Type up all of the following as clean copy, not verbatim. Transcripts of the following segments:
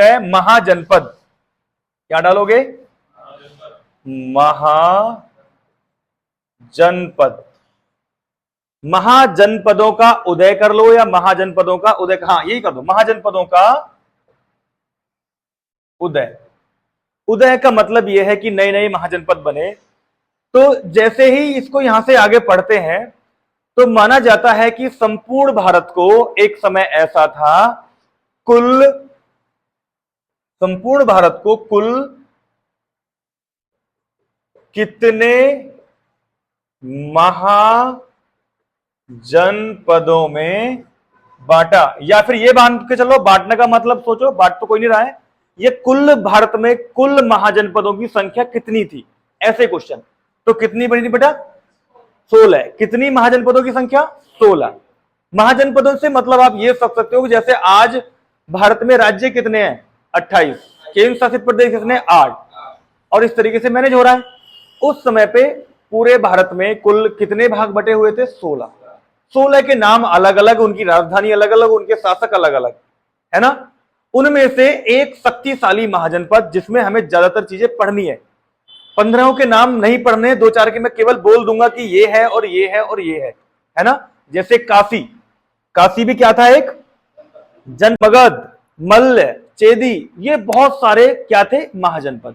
है महाजनपद। क्या डालोगे? महाजनपद। महाजनपदों का उदय कर लो या महाजनपदों का उदय, हाँ यही कर दो, महाजनपदों का उदय। उदय का मतलब यह है कि नए नए महाजनपद बने। तो जैसे ही इसको यहां से आगे पढ़ते हैं तो माना जाता है कि संपूर्ण भारत को एक समय ऐसा था, संपूर्ण भारत को कुल कितने महाजनपदों में बांटा, या फिर ये बांट के चलो, बांटने का मतलब सोचो, बांट तो कोई नहीं रहा है, ये कुल भारत में कुल महाजनपदों की संख्या कितनी थी, ऐसे क्वेश्चन। तो कितनी बनी थी बेटा? 16। कितनी महाजनपदों की संख्या? 16। महाजनपदों से मतलब आप ये समझ सकते हो कि जैसे आज भारत में राज्य कितने हैं? 28। केंद्र शासित प्रदेश कितने? 8। और इस तरीके से मैनेज हो रहा है। उस समय पे पूरे भारत में कुल कितने भाग बटे हुए थे? 16। 16 के नाम अलग अलग, उनकी राजधानी अलग अलग, उनके शासक अलग अलग, है ना। उनमें से एक शक्तिशाली महाजनपद जिसमें हमें ज्यादातर चीजें पढ़नी है, 15 के नाम नहीं पढ़ने, 2-4 के मैं केवल बोल दूंगा कि ये है और ये है और ये है ना। जैसे काशी, काशी भी क्या था? एक जनपद। मल्ल, चेदी, ये बहुत सारे क्या थे? महाजनपद।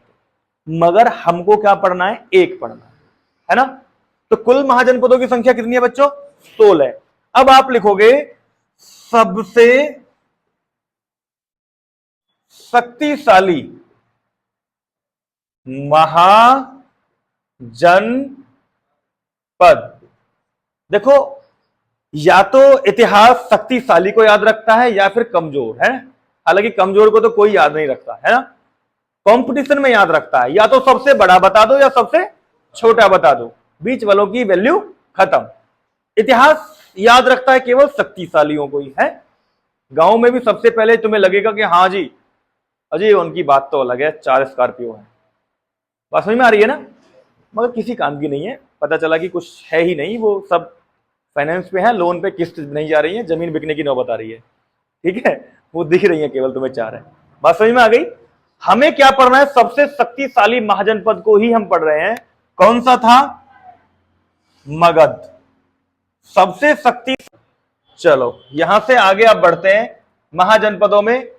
मगर हमको क्या पढ़ना है? एक पढ़ना है ना। तो कुल महाजनपदों की संख्या कितनी है बच्चों? 16। अब आप लिखोगे सबसे शक्तिशाली महाजनपद। देखो, या तो इतिहास शक्तिशाली को याद रखता है या फिर कमजोर, है। हालांकि कमजोर को तो कोई याद नहीं रखता, है ना। कंपटीशन में याद रखता है, या तो सबसे बड़ा बता दो या सबसे छोटा बता दो, बीच वालों की वैल्यू खत्म। इतिहास याद रखता है केवल शक्तिशालियों को ही, है। गांव में भी सबसे पहले तुम्हें लगेगा कि हाँ जी अजय उनकी बात तो अलग है, 4 स्कॉर्पियो है। बात समझ में आ रही है ना। मगर किसी काम की नहीं है, पता चला कि कुछ है ही नहीं, वो सब फाइनेंस पे है, लोन पे किस्त नहीं जा रही है, जमीन बिकने की नौबत आ रही है, ठीक है। वो दिख रही है केवल तुम्हें 4 है। बात समझ में आ गई। हमें क्या पढ़ना है? सबसे शक्तिशाली महाजनपद को ही हम पढ़ रहे हैं। कौन सा था? मगध। सबसे शक्ति। चलो यहां से आगे आप बढ़ते हैं महाजनपदों में।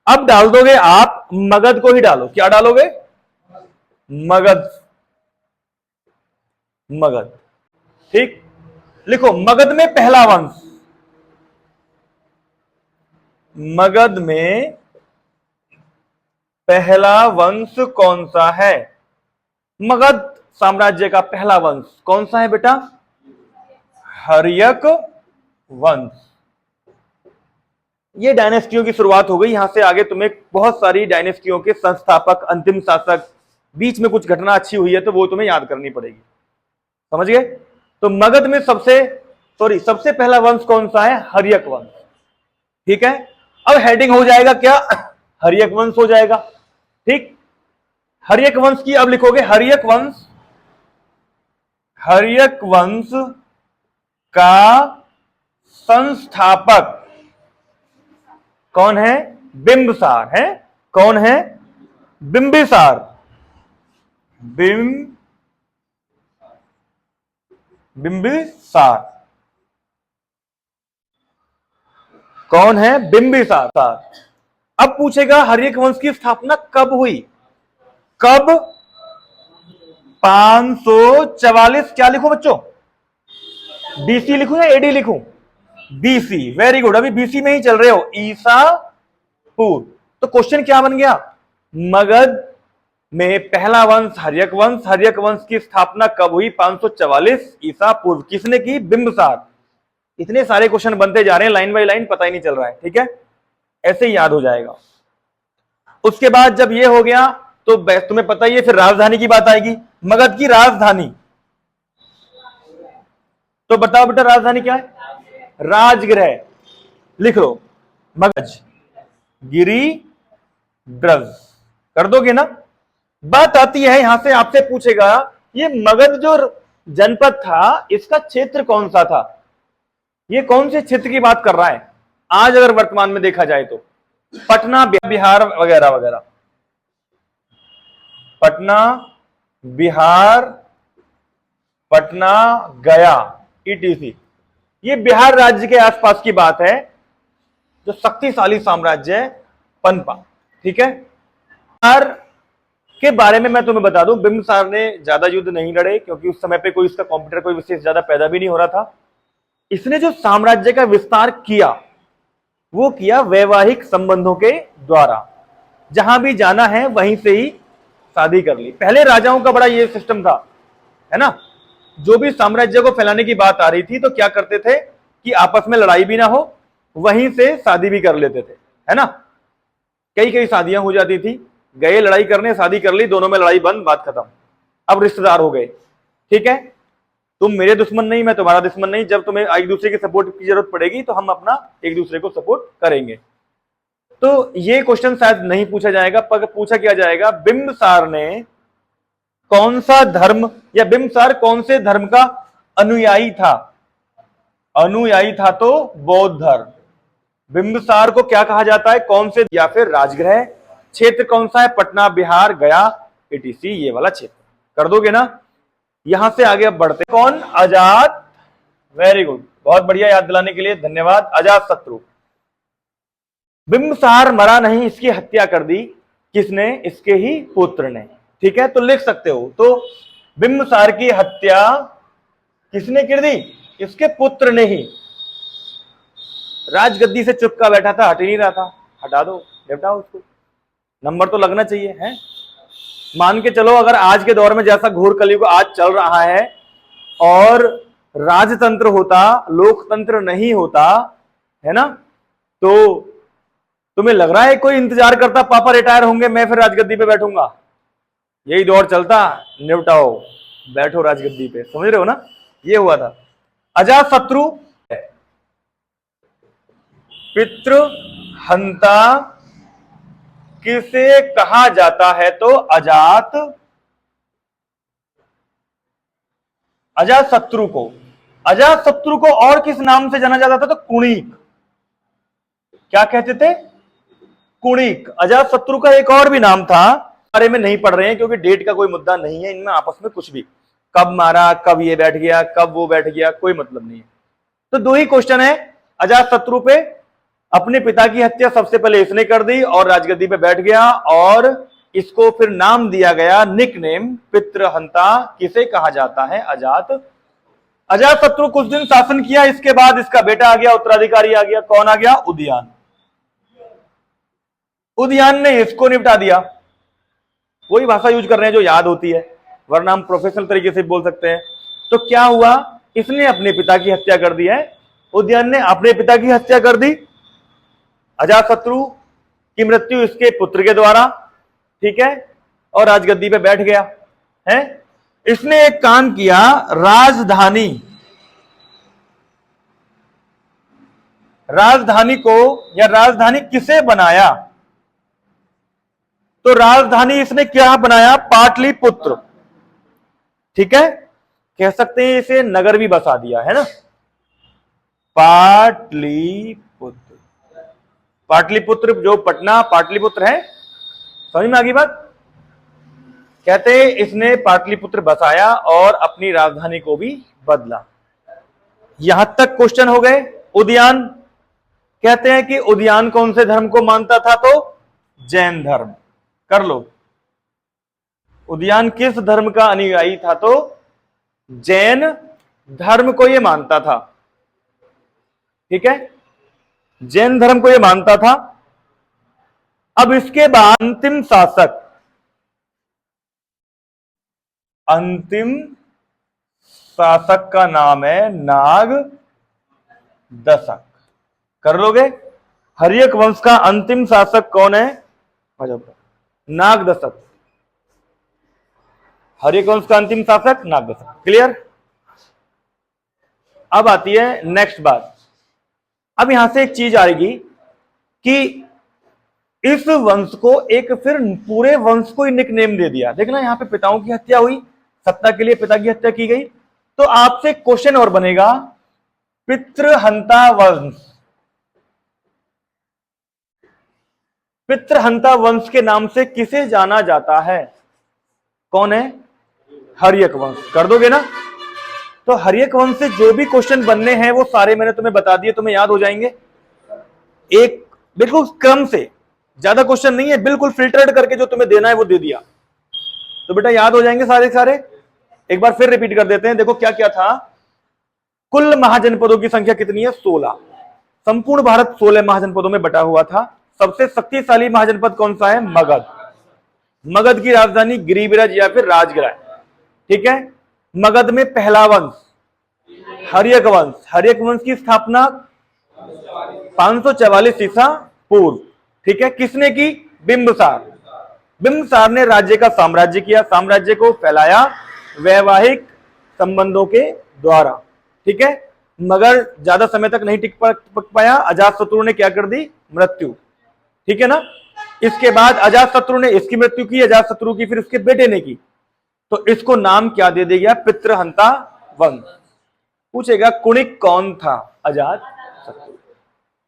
अब डाल दोगे आप मगध को ही डालो। क्या डालोगे? मगध। मगध, ठीक। लिखो मगध में पहला वंश। मगध में पहला वंश कौन सा है? मगध साम्राज्य का पहला वंश कौन सा है बेटा? हर्यक वंश। ये डायनेस्टियों की शुरुआत हो गई। यहां से आगे तुम्हें बहुत सारी डायनेस्टियों के संस्थापक, अंतिम शासक, बीच में कुछ घटना अच्छी हुई है तो वो तुम्हें याद करनी पड़ेगी, समझ गए। तो मगध में सबसे पहला वंश कौन सा है? हर्यक वंश, ठीक है। अब हेडिंग हो जाएगा क्या? हर्यक वंश हो जाएगा, ठीक। हर्यक वंश की अब लिखोगे हर्यक वंश। हर्यक वंश का संस्थापक कौन है? बिंबिसार, है। कौन है? बिंबिसार। बिंबिसार कौन है? बिंबिसार। अब पूछेगा हर्यक वंश की स्थापना कब हुई? कब? 544। क्या लिखूं बच्चों? बीसी लिखूं या एडी लिखूं? बीसी। वेरी गुड, अभी बीसी में ही चल रहे हो, ईसा पूर्व। तो क्वेश्चन क्या बन गया? मगध में पहला वंश हर्यक वंश। हर्यक वंश की स्थापना कब हुई? 544 ईसा पूर्व। किसने की? बिंबिसार। इतने सारे क्वेश्चन बनते जा रहे हैं लाइन बाय लाइन, पता ही नहीं चल रहा है, ठीक है। ऐसे ही याद हो जाएगा। उसके बाद जब ये हो गया तो तुम्हें पता ही है, फिर राजधानी की बात आएगी। मगध की राजधानी, तो बताओ बेटा राजधानी क्या है? राजगृह। लिख लो मगध गिरी ड्रज, कर दोगे ना। बात आती है यहां से, आपसे पूछेगा ये मगध जो जनपद था इसका क्षेत्र कौन सा था? ये कौन से क्षेत्र की बात कर रहा है आज अगर वर्तमान में देखा जाए तो? पटना बिहार वगैरह वगैरह, पटना बिहार, पटना गया ईटीसी। ये बिहार राज्य के आसपास की बात है, जो शक्तिशाली साम्राज्य है पनपा। ठीक है, बिहार के बारे में मैं तुम्हें बता दूं, बिंबिसार ने ज्यादा युद्ध नहीं लड़े, क्योंकि उस समय पे कोई इसका कॉम्पिटिटर कोई विशेष ज्यादा पैदा भी नहीं हो रहा था। इसने जो साम्राज्य का विस्तार किया वो किया वैवाहिक संबंधों के द्वारा, जहां भी जाना है वहीं से ही शादी कर ली। पहले राजाओं का बड़ा ये सिस्टम था, है ना, जो भी साम्राज्य को फैलाने की बात आ रही थी तो क्या करते थे कि आपस में लड़ाई भी ना हो, वहीं से शादी भी कर लेते थे, है ना। कई कई शादियां हो जाती थी, गए लड़ाई करने, शादी कर ली, दोनों में लड़ाई बंद, बात खत्म, अब रिश्तेदार हो गए। ठीक है, तुम मेरे दुश्मन नहीं, मैं तुम्हारा दुश्मन नहीं, जब तुम्हें एक दूसरे की सपोर्ट की जरूरत पड़ेगी तो हम अपना एक दूसरे को सपोर्ट करेंगे। तो ये क्वेश्चन शायद नहीं पूछा जाएगा, पर पूछा क्या जाएगा, बिंबिसार ने कौन सा धर्म, या बिंबिसार कौन से धर्म का अनुयायी था? अनुयायी था तो बौद्ध धर्म। बिंबिसार को क्या कहा जाता है, कौन से, या फिर राजगृह क्षेत्र कौन सा है, पटना बिहार गया एटीसी, ये वाला क्षेत्र। कर दोगे ना। यहां से आगे अब बढ़ते, कौन, अजात, वेरी गुड, बहुत बढ़िया, याद दिलाने के लिए धन्यवाद। अजात शत्रु। बिंबिसार मरा नहीं, इसकी हत्या कर दी किसने, इसके ही पुत्र ने। ठीक है, तो लिख सकते हो, तो बिंबिसार की हत्या किसने कर दी, इसके पुत्र ने ही। राजगद्दी से चुपका बैठा था, हट ही नहीं रहा था, हटा दो, निपटाओ उसको, नंबर तो लगना चाहिए, है। मान के चलो, अगर आज के दौर में जैसा घोर कलयुग आज चल रहा है और राजतंत्र होता, लोकतंत्र नहीं होता, है ना, तो तुम्हें लग रहा है कोई इंतजार करता पापा रिटायर होंगे मैं फिर राजगद्दी पे बैठूंगा? यही दौर चलता, निपटाओ, बैठो राजगद्दी पे, समझ रहे हो ना, ये हुआ था। अजातशत्रु पितृ हंता किसे कहा जाता है, तो अजातशत्रु को और किस नाम से जाना जाता था, तो कुणिक। क्या कहते थे, कुणिक। अजातशत्रु का एक और भी नाम था, बारे में नहीं पढ़ रहे हैं क्योंकि डेट का कोई मुद्दा नहीं है इनमें, आपस में कुछ भी, कब मारा, कब ये बैठ गया, कब वो बैठ गया, कोई मतलब नहीं है। तो दो ही क्वेश्चन है, अजातशत्रु पे अपने पिता की हत्या सबसे पहले इसने कर दी और राजगद्दी पे बैठ गया, और इसको फिर नाम दिया गया, निकनेम, पितृहंता किसे कहा जाता है, अजातशत्रु कुछ दिन शासन किया, इसके बाद इसका बेटा आ गया, उत्तराधिकारी आ गया, कौन आ गया, उदयन। उदयन ने इसको निपटा दिया। वही भाषा यूज कर रहे हैं जो याद होती है, वरना हम प्रोफेशनल तरीके से बोल सकते हैं। तो क्या हुआ, इसने अपने पिता की हत्या कर दी है, उदयन ने अपने पिता की हत्या कर दी, अजातशत्रु की मृत्यु इसके पुत्र के द्वारा, ठीक है, और राजगद्दी पे बैठ गया है। इसने एक काम किया, राजधानी को, या राजधानी किसे बनाया, तो राजधानी इसने क्या बनाया, पाटलिपुत्र। ठीक है, कह सकते हैं इसे नगर भी बसा दिया, है ना, पाटलिपुत्र। पाटलिपुत्र जो पटना पाटलिपुत्र है, समझ में आ गई बात। कहते हैं इसने पाटलिपुत्र बसाया और अपनी राजधानी को भी बदला। यहां तक क्वेश्चन हो गए। उदयन, कहते हैं कि उदयन कौन से धर्म को मानता था, तो जैन धर्म। कर लो, उदयन किस धर्म का अनुयायी था, तो जैन धर्म को यह मानता था। ठीक है, जैन धर्म को यह मानता था। अब इसके बाद अंतिम शासक का नाम है नाग दशक। कर लोगे, हर्यक वंश का अंतिम शासक कौन है, नाग दशक। हर्यक वंश का अंतिम शासक नाग दशक। क्लियर। अब आती है नेक्स्ट बात। अब यहां से एक चीज आएगी कि इस वंश को एक फिर पूरे वंश को ही निकनेम दे दिया। देखना, यहां पे पिताओं की हत्या हुई, सत्ता के लिए पिता की हत्या की गई, तो आपसे क्वेश्चन और बनेगा, पितृहंता वंश पितृहंता वंश के नाम से किसे जाना जाता है? कौन है? हर्यक वंश। कर दोगे ना? तो हर्यक वंश से जो भी क्वेश्चन बनने हैं वो सारे मैंने तुम्हें बता दिए, तुम्हें याद हो जाएंगे। एक बिल्कुल क्रम से, ज्यादा क्वेश्चन नहीं है, बिल्कुल फिल्टर्ड करके जो तुम्हें देना है वो दे दिया, तो बेटा याद हो जाएंगे सारे सारे। एक बार फिर रिपीट कर देते हैं। देखो क्या क्या था। कुल महाजनपदों की संख्या कितनी है? 16। संपूर्ण भारत 16 महाजनपदों में बटा हुआ था। सबसे शक्तिशाली महाजनपद कौन सा है? मगध। मगध की राजधानी गिरिब्रज या फिर राजगृह। ठीक है। मगध में पहला वंश हर्यक वंश। हर्यक वंश की स्थापना 544 ईसा पूर्व। ठीक है। किसने की? बिंबिसार। बिंबिसार ने राज्य का साम्राज्य किया, साम्राज्य को फैलाया वैवाहिक संबंधों के द्वारा। ठीक है। मगर ज्यादा समय तक नहीं टिक पाया। अजातशत्रु ने क्या कर दी? मृत्यु। ठीक है ना। इसके बाद अजातशत्रु ने इसकी मृत्यु की, अजातशत्रु की फिर उसके बेटे ने की, तो इसको नाम क्या दे दिया गया? पितृहंता वंश। पूछेगा कुणिक कौन था? अजातशत्रु।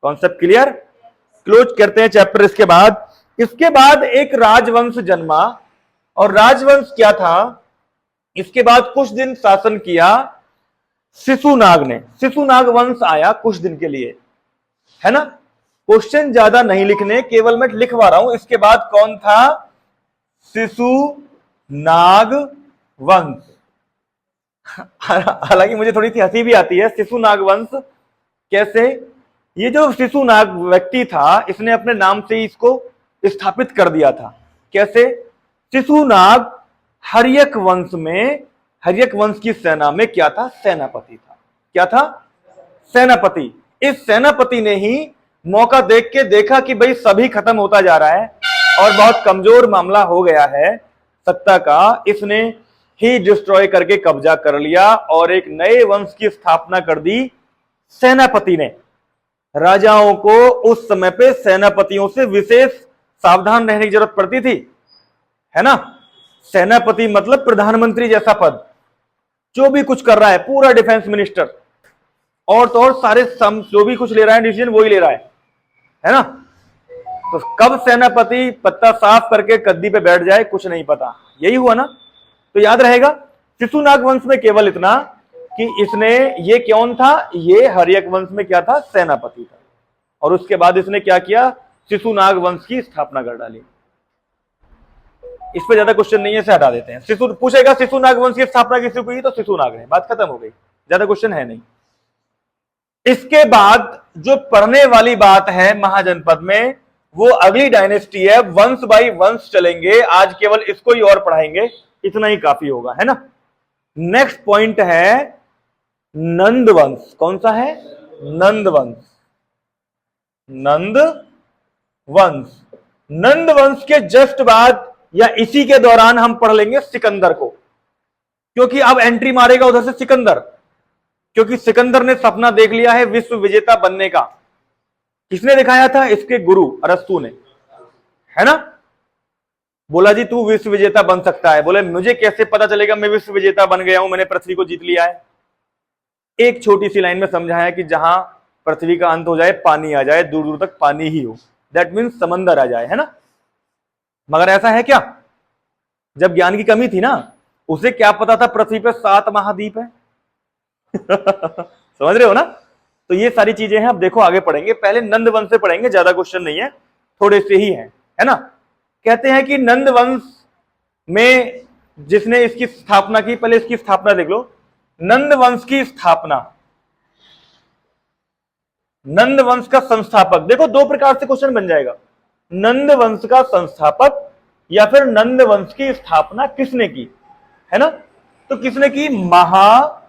Concept clear? क्लोज करते हैं चैप्टर। इसके बाद एक राजवंश जन्मा, और राजवंश क्या था? इसके बाद कुछ दिन शासन किया शिशुनाग ने। शिशुनाग वंश आया कुछ दिन के लिए, है ना। क्वेश्चन ज्यादा नहीं लिखने, केवल मैं लिखवा रहा हूं। इसके बाद कौन था? शिशुनाग वंश। हालांकि मुझे थोड़ी सी हंसी भी आती है। शिशुनाग वंश कैसे? ये जो शिशुनाग व्यक्ति था, इसने अपने नाम से ही इसको स्थापित कर दिया था। कैसे? शिशुनाग हर्यक वंश में, हर्यक वंश की सेना में क्या था? सेनापति था। क्या था? सेनापति। इस सेनापति ने ही मौका देख के देखा कि भाई सभी खत्म होता जा रहा है और बहुत कमजोर मामला हो गया है सत्ता का। इसने ही डिस्ट्रॉय करके कब्जा कर लिया और एक नए वंश की स्थापना कर दी सेनापति ने। राजाओं को उस समय पे सेनापतियों से विशेष सावधान रहने की जरूरत पड़ती थी, है ना। सेनापति मतलब प्रधानमंत्री जैसा पद, जो भी कुछ कर रहा है, पूरा डिफेंस मिनिस्टर, और तो और सारे जो भी कुछ ले रहा है डिसीजन वही ले रहा है ना। तो कब सेनापति पत्ता साफ करके गद्दी पे बैठ जाए कुछ नहीं पता। यही हुआ ना। तो याद रहेगा शिशुनाग वंश में केवल इतना कि इसने, ये कौन था? ये हर्यक वंश में क्या था? सेनापति था। और उसके बाद इसने क्या किया? शिशुनाग वंश की स्थापना कर डाली। इस पे ज्यादा क्वेश्चन नहीं है, इसे हटा देते हैं। पूछेगा शिशुनाग वंश की स्थापना किसी को की? तो शिशुनाग ने। बात खत्म हो गई, ज्यादा क्वेश्चन है नहीं। इसके बाद जो पढ़ने वाली बात है महाजनपद में, वो अगली डायनेस्टी है। वंश बाई वंश चलेंगे, आज केवल इसको ही और पढ़ाएंगे, इतना ही काफी होगा, है ना। नेक्स्ट पॉइंट है नंद वंश। कौन सा है? नंद वंश। नंद वंश। नंद वंश के जस्ट बाद या इसी के दौरान हम पढ़ लेंगे सिकंदर को, क्योंकि अब एंट्री मारेगा उधर से सिकंदर, क्योंकि सिकंदर ने सपना देख लिया है विश्व विजेता बनने का। किसने दिखाया था? इसके गुरु अरस्तु ने, है ना। बोला जी तू विश्व विजेता बन सकता है। बोले मुझे कैसे पता चलेगा मैं विश्व विजेता बन गया हूं, मैंने पृथ्वी को जीत लिया है। एक छोटी सी लाइन में समझाया कि जहां पृथ्वी का अंत हो जाए, पानी आ जाए, दूर दूर तक पानी ही हो, दैट मीन्स समंदर आ जाए, है ना। मगर ऐसा है क्या? जब ज्ञान की कमी थी ना, उसे क्या पता था पृथ्वी पर 7 महाद्वीप है। समझ रहे हो ना। तो ये सारी चीजें हैं, अब देखो आगे पढ़ेंगे। पहले नंद वंश से पढ़ेंगे, ज्यादा क्वेश्चन नहीं है, थोड़े से ही है ना। कहते हैं कि नंद वंश में जिसने इसकी स्थापना की, पहले इसकी स्थापना देख लो। नंद वंश की स्थापना, नंद वंश का संस्थापक, देखो 2 प्रकार से क्वेश्चन बन जाएगा। नंद वंश का संस्थापक या फिर नंद वंश की स्थापना किसने की, है ना। तो किसने की? महापदम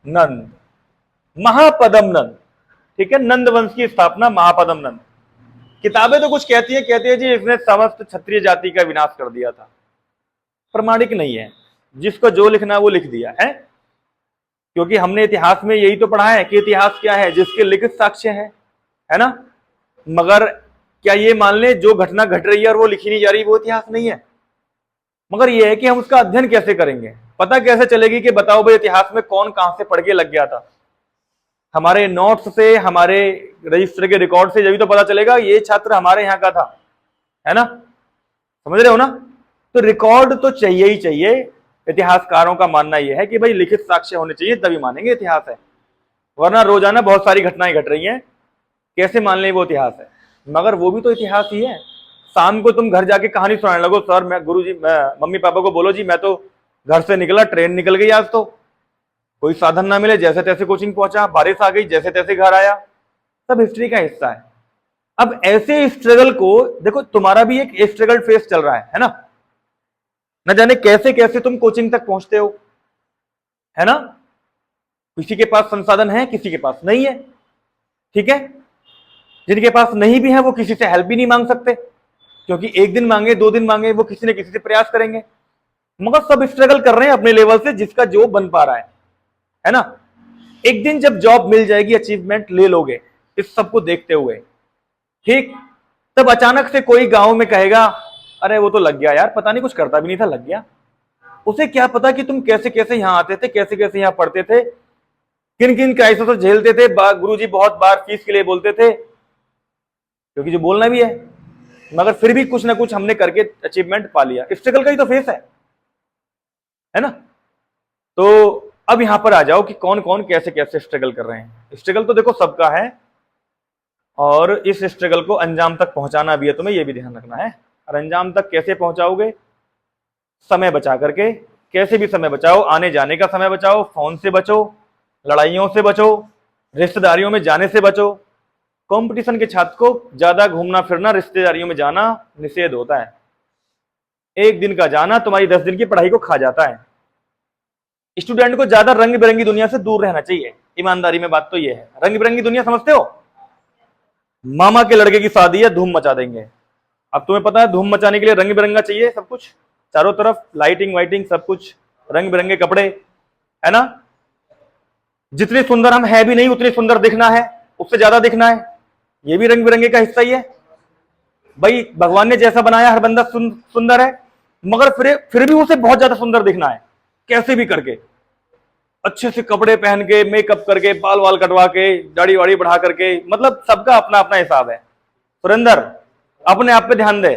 नंद। महापदम नंद, ठीक है। नंद वंश की स्थापना महापदम नंद। किताबें तो कुछ कहती है जी इसने समस्त क्षत्रिय जाति का विनाश कर दिया था। प्रमाणिक नहीं है, जिसको जो लिखना वो लिख दिया है, क्योंकि हमने इतिहास में यही तो पढ़ा है कि इतिहास क्या है? जिसके लिखित साक्ष्य है ना। मगर क्या ये मान ले जो घटना घट रही है और वो लिखी नहीं जा रही वो इतिहास नहीं है? मगर ये है कि हम उसका अध्ययन कैसे करेंगे, पता कैसे चलेगी कि बताओ भाई इतिहास में कौन कहां से पढ़ के लग गया था। हमारे नोट्स से, हमारे रजिस्टर के रिकॉर्ड से जब तो पता चलेगा ये छात्र हमारे यहाँ का था, है ना, समझ रहे हो ना। तो रिकॉर्ड तो चाहिए ही चाहिए। इतिहासकारों का मानना यह है कि भाई लिखित साक्ष्य होने चाहिए तभी मानेंगे इतिहास है, वरना रोजाना बहुत सारी घटनाएं घट रही हैं, कैसे मान लें वो इतिहास है। मगर वो भी तो इतिहास ही है। शाम को तुम घर जाके कहानी सुनाने लगो, सर मैं गुरु जी, मैं मम्मी पापा को बोलो जी मैं तो घर से निकला, ट्रेन निकल गई, आज तो कोई साधन ना मिले, जैसे तैसे कोचिंग पहुंचा, बारिश आ गई, जैसे तैसे घर आया। सब हिस्ट्री का हिस्सा है। अब ऐसे स्ट्रगल को देखो, तुम्हारा भी एक स्ट्रगल फेस चल रहा है ना, न जाने कैसे कैसे तुम कोचिंग तक पहुंचते हो, है ना। किसी के पास संसाधन है, किसी के पास नहीं है, ठीक है। जिनके पास नहीं भी है वो किसी से हेल्प भी नहीं मांग सकते, क्योंकि एक दिन मांगे, 2 दिन मांगे, वो किसी न किसी से प्रयास करेंगे। मगर सब स्ट्रगल कर रहे हैं अपने लेवल से, जिसका जो बन पा रहा है ना। एक दिन जब जॉब मिल जाएगी, अचीवमेंट ले लोगे इस सबको देखते हुए, ठीक, तब अचानक से कोई गांव में कहेगा अरे वो तो लग गया यार, पता नहीं कुछ करता भी नहीं था, लग गया। उसे क्या पता कि तुम कैसे कैसे यहां आते थे, कैसे कैसे यहां पढ़ते थे, किन किन क्राइसिस को झेलते थे। गुरुजी बहुत बार फीस के लिए बोलते थे, क्योंकि जो बोलना भी है, मगर फिर भी कुछ ना कुछ हमने करके अचीवमेंट पा लिया। स्ट्रगल का ही तो फेस है ना। तो अब यहां पर आ जाओ कि कौन कौन कैसे कैसे स्ट्रगल कर रहे हैं। स्ट्रगल तो देखो सबका है, और इस स्ट्रगल को अंजाम तक पहुंचाना भी है, तुम्हें यह भी ध्यान रखना है। और अंजाम तक कैसे पहुंचाओगे? समय बचा करके, कैसे भी समय बचाओ, आने जाने का समय बचाओ, फोन से बचो, लड़ाइयों से बचो, रिश्तेदारियों में जाने से बचो। कंपटीशन के छात्र को ज्यादा घूमना फिरना, रिश्तेदारियों में जाना निषेध होता है। एक दिन का जाना तुम्हारी 10 दिन की पढ़ाई को खा जाता है। स्टूडेंट को ज्यादा रंग बिरंगी दुनिया से दूर रहना चाहिए। ईमानदारी में बात तो यह है। रंग बिरंगी दुनिया समझते हो? मामा के लड़के की शादी है, धूम मचा देंगे। अब तुम्हें पता है धूम मचाने के लिए रंग बिरंगा चाहिए, सब कुछ चारों तरफ लाइटिंग वाइटिंग, सब कुछ रंग बिरंगे कपड़े, है ना। जितने सुंदर हम है भी नहीं उतने सुंदर दिखना है, उससे ज्यादा दिखना है, ये भी रंग बिरंगे का हिस्सा ही है। भाई भगवान ने जैसा बनाया हर बंदा सुंदर है, मगर फिर भी उसे बहुत ज्यादा सुंदर दिखना है, कैसे भी करके, अच्छे से कपड़े पहन के, मेकअप करके, बाल वाल कटवा के, दाढ़ी वाड़ी बढ़ा करके, मतलब सबका अपना अपना हिसाब है। सुरेंद्र अपने आप पे ध्यान दे,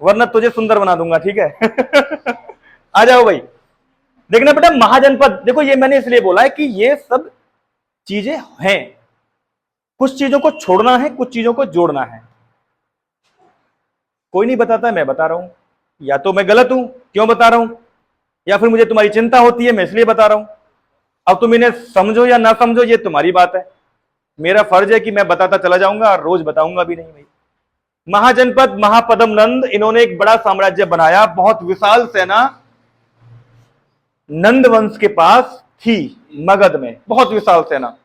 वरना तुझे सुंदर बना दूंगा, ठीक है। आ जाओ भाई। देखना बेटा, महाजनपद देखो, ये मैंने इसलिए बोला है कि ये सब चीजें हैं, कुछ चीजों को छोड़ना है, कुछ चीजों को जोड़ना है। कोई नहीं बताता, मैं बता रहा हूं। या तो मैं गलत हूं, क्यों बता रहा हूं, या फिर मुझे तुम्हारी चिंता होती है, मैं इसलिए बता रहा हूं। अब तुम इन्हें समझो या ना समझो, ये तुम्हारी बात है। मेरा फर्ज है कि मैं बताता चला जाऊंगा, और रोज बताऊंगा भी नहीं भाई। महाजनपद महापदम नंद, इन्होंने एक बड़ा साम्राज्य बनाया, बहुत विशाल सेना नंद वंश के पास थी। मगध में बहुत विशाल सेना,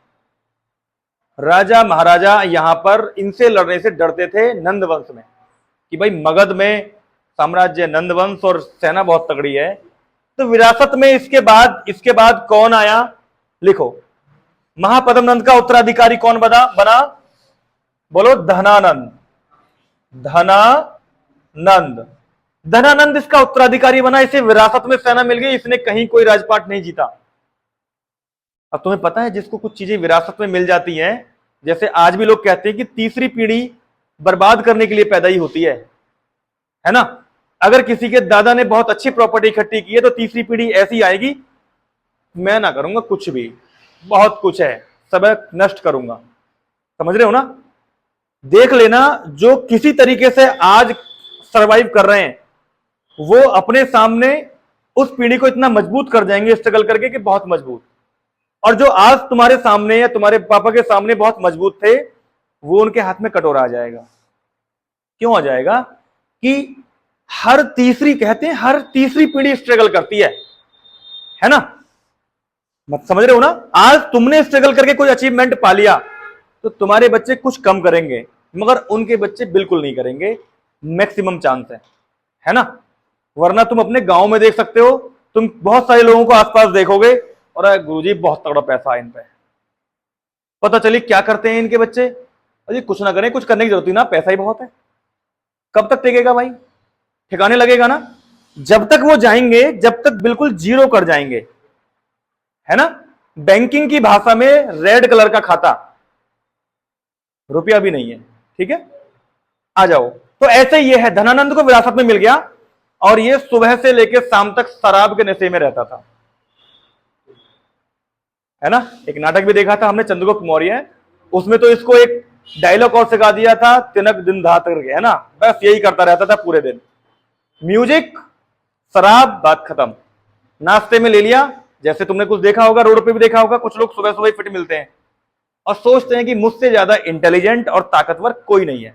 राजा महाराजा यहां पर इनसे लड़ने से डरते थे नंद वंश में, कि भाई मगध में साम्राज्य नंद वंश और सेना बहुत तगड़ी है। तो विरासत में इसके बाद कौन आया? लिखो, महापदम नंद का उत्तराधिकारी कौन बना? बोलो, धनानंद। धनानंद, धनानंद इसका उत्तराधिकारी बना। इसे विरासत में सेना मिल गई, इसने कहीं कोई राजपाट नहीं जीता। अब तुम्हें पता है, जिसको कुछ चीजें विरासत में मिल जाती हैं, जैसे आज भी लोग कहते हैं कि तीसरी पीढ़ी बर्बाद करने के लिए पैदा ही होती है ना। अगर किसी के दादा ने बहुत अच्छी प्रॉपर्टी इकट्ठी की है, तो तीसरी पीढ़ी ऐसी आएगी, मैं ना करूंगा कुछ भी, बहुत कुछ है, सब नष्ट करूंगा। समझ रहे हो ना? देख लेना, जो किसी तरीके से आज सरवाइव कर रहे हैं, वो अपने सामने उस पीढ़ी को इतना मजबूत कर जाएंगे स्ट्रगल करके, कि बहुत मजबूत। और जो आज तुम्हारे सामने या तुम्हारे पापा के सामने बहुत मजबूत थे, वो उनके हाथ में कटोरा आ जाएगा। क्यों आ जाएगा? कि हर तीसरी, कहते हैं हर तीसरी पीढ़ी स्ट्रगल करती है ना। मत समझ रहे हो ना? आज तुमने स्ट्रगल करके कोई अचीवमेंट पा लिया, तो तुम्हारे बच्चे कुछ कम करेंगे, मगर उनके बच्चे बिल्कुल नहीं करेंगे, मैक्सिमम चांस है ना। वरना तुम अपने गांव में देख सकते हो, तुम बहुत सारे लोगों को आसपास देखोगे, और गुरुजी बहुत तगड़ा पैसा है इन पे, पता चली क्या करते हैं इनके बच्चे, अरे कुछ ना करें, कुछ करने की जरूरत ही ना, पैसा ही बहुत है। कब तक टिकेगा भाई? ठिकाने लगेगा ना। जब तक वो जाएंगे, जब तक बिल्कुल जीरो कर जाएंगे, है ना। बैंकिंग की भाषा में रेड कलर का खाता, रुपया भी नहीं है। ठीक है, आ जाओ। तो ऐसे ये है, धनानंद को विरासत में मिल गया और ये सुबह से लेकर शाम तक शराब के नशे में रहता था, है ना। एक नाटक भी देखा था हमने, चंद्रगुप्त मौर्य, उसमें तो इसको एक डायलॉग और सिखा दिया था, तिनक दिन धात करके, है ना। बस यही करता रहता था पूरे दिन, म्यूजिक, शराब, बात खत्म। नाश्ते में ले लिया, जैसे तुमने कुछ देखा होगा, रोड पे भी देखा होगा, कुछ लोग सुबह सुबह फिट मिलते हैं और सोचते हैं कि मुझसे ज्यादा इंटेलिजेंट और ताकतवर कोई नहीं है।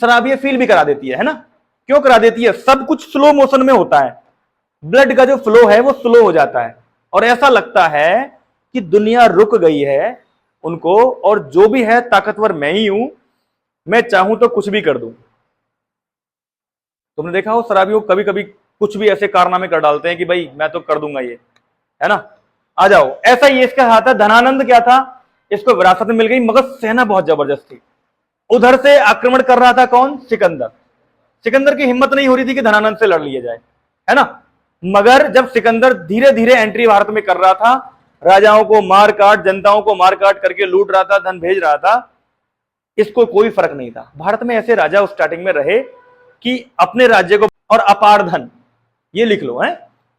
शराब ये फील भी करा देती है ना। क्यों करा देती है? सब कुछ स्लो मोशन में होता है, ब्लड का जो फ्लो है वो स्लो हो जाता है और ऐसा लगता है कि दुनिया रुक गई है उनको, और जो भी है ताकतवर मैं ही हूं, मैं चाहूं तो कुछ भी कर दूं। तुमने देखा हो शराबियों कभी कभी कुछ भी ऐसे कारनामे कर डालते हैं कि भाई मैं तो कर दूंगा ये, है ना। आ जाओ, ऐसा ही इसका हाथ है। धनानंद क्या था, इसको विरासत में मिल गई, मगर सेना बहुत जबरदस्त थी। उधर से आक्रमण कर रहा था कौन? सिकंदर। सिकंदर की हिम्मत नहीं हो रही थी कि धनानंद से लड़ लिया जाए, है ना। मगर जब सिकंदर धीरे धीरे एंट्री भारत में कर रहा था, राजाओं को मार काट, जनताओं को मार काट करके लूट रहा था, धन भेज रहा था, इसको कोई फर्क नहीं था। भारत में ऐसे राजा स्टार्टिंग में रहे कि अपने राज्य को, और अपार धन, ये लिख लो, है।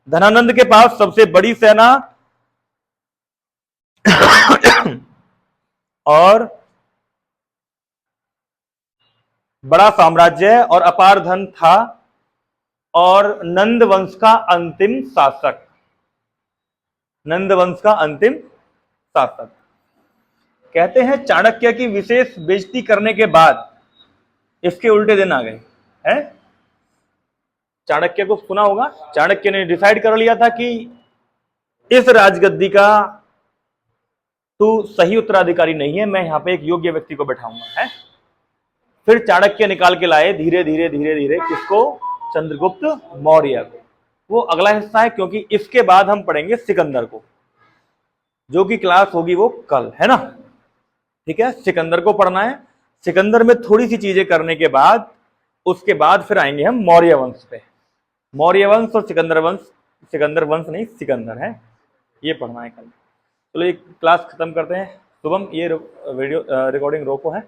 धनानंद के पास सबसे बड़ी सेना और बड़ा साम्राज्य और अपार धन था, और नंद वंश का अंतिम शासक, नंद वंश का अंतिम शासक। कहते हैं चाणक्य की विशेष बेइज्जती करने के बाद इसके उल्टे दिन आ गए, हैं। चाणक्य को सुना होगा, चाणक्य ने डिसाइड कर लिया था कि इस राजगद्दी का तू सही उत्तराधिकारी नहीं है, मैं यहां पे एक योग्य व्यक्ति को बैठाऊंगा, है। फिर चाणक्य निकाल के लाए धीरे धीरे धीरे धीरे किसको? चंद्रगुप्त मौर्य को। वो अगला हिस्सा है, क्योंकि इसके बाद हम पढ़ेंगे सिकंदर को, जो कि क्लास होगी वो कल, है ना। ठीक है, सिकंदर को पढ़ना है। सिकंदर में थोड़ी सी चीजें करने के बाद उसके बाद फिर आएंगे हम मौर्य वंश पे। मौर्य वंश और सिकंदर वंश, सिकंदर वंश नहीं, सिकंदर है, ये पढ़ना है कल। चलो ये क्लास खत्म करते हैं। शुभम, ये वीडियो रिकॉर्डिंग रोको, है।